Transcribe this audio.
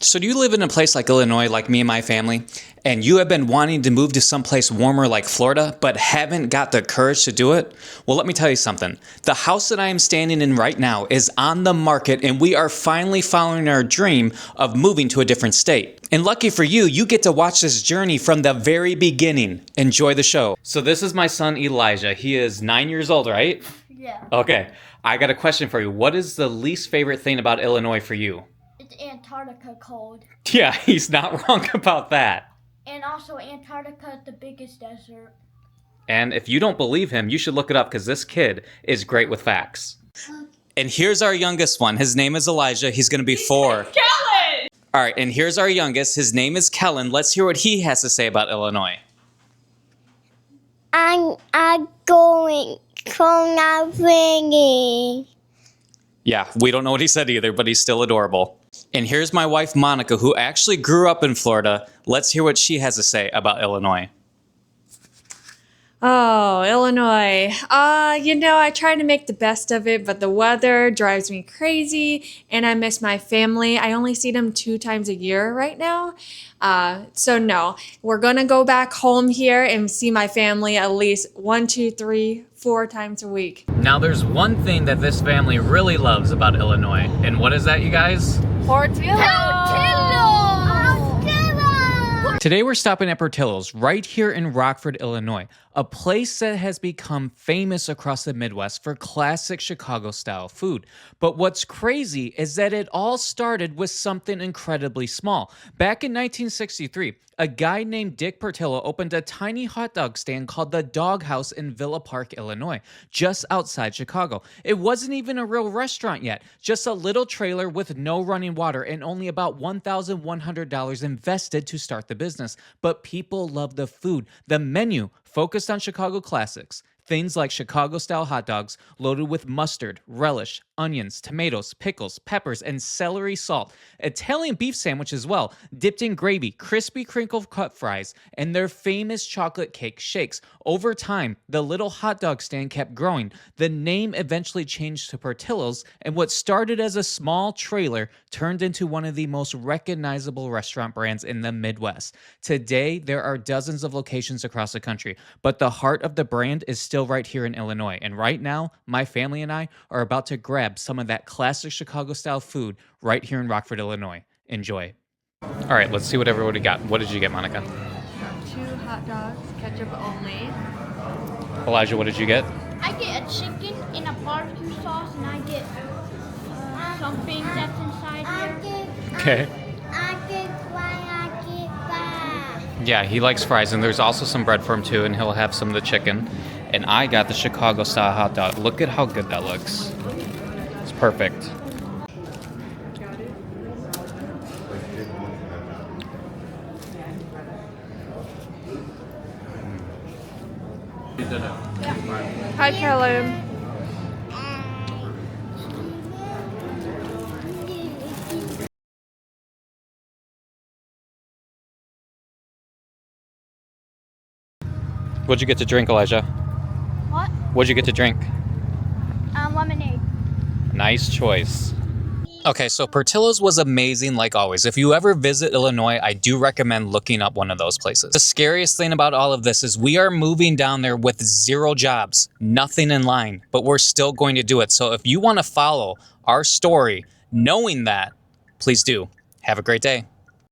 So do you live in a place like Illinois, like me and my family, and you have been wanting to move to someplace warmer like Florida, but haven't got the courage to do it? Well, let me tell you something. The house that I am standing in right now is on the market, and we are finally following our dream of moving to a different state. And lucky for you, you get to watch this journey from the very beginning. Enjoy the show. So this is my son, Elijah. He is 9 years old, right? Yeah. Okay. I got a question for you. What is the least favorite thing about Illinois for you? It's Antarctica cold. Yeah, he's not wrong about that. And also Antarctica is the biggest desert. And if you don't believe him, you should look it up because this kid is great with facts. And here's our youngest one. His name is Elijah. He's going to be 4. Kellen! All right, and here's our youngest. His name is Kellen. Let's hear what he has to say about Illinois. I'm going from ringing. Yeah, we don't know what he said either, but he's still adorable. And here's my wife, Monica, who actually grew up in Florida. Let's hear what she has to say about Illinois. Oh, Illinois. I try to make the best of it, but the weather drives me crazy and I miss my family. I only see them 2 times a year right now. So no, we're gonna go back home here and see my family at least 1, 2, 3, 4 times a week. Now there's one thing that this family really loves about Illinois. And what is that, you guys? Today we're stopping at Portillo's right here in Rockford, Illinois, a place that has become famous across the Midwest for classic Chicago-style food. But what's crazy is that it all started with something incredibly small. Back in 1963, a guy named Dick Portillo opened a tiny hot dog stand called the Dog House in Villa Park, Illinois, just outside Chicago. It wasn't even a real restaurant yet, just a little trailer with no running water and only about $1,100 invested to start the business. But people loved the food. The menu focused on Chicago classics. Things like Chicago-style hot dogs loaded with mustard, relish, onions, tomatoes, pickles, peppers, and celery salt. Italian beef sandwich as well, dipped in gravy, crispy crinkle-cut fries, and their famous chocolate cake shakes. Over time, the little hot dog stand kept growing. The name eventually changed to Portillo's, and what started as a small trailer turned into one of the most recognizable restaurant brands in the Midwest. Today, there are dozens of locations across the country, but the heart of the brand is still right here in Illinois. And right now, my family and I are about to grab some of that classic Chicago-style food right here in Rockford, Illinois. Enjoy. All right, let's see what everybody got. What did you get, Monica? 2 hot dogs, ketchup only. Elijah, what did you get? I get a chicken in a barbecue sauce, and I get something that's inside here. Okay. Yeah, he likes fries, and there's also some bread for him too, and he'll have some of the chicken. And I got the Chicago-style hot dog. Look at how good that looks. It's perfect. Hi, Kellen. What'd you get to drink, Elijah? What? What'd you get to drink? Lemonade. Nice choice. Okay, so Portillo's was amazing like always. If you ever visit Illinois, I do recommend looking up one of those places. The scariest thing about all of this is we are moving down there with 0 jobs, nothing in line, but we're still going to do it. So if you want to follow our story knowing that, please do. Have a great day.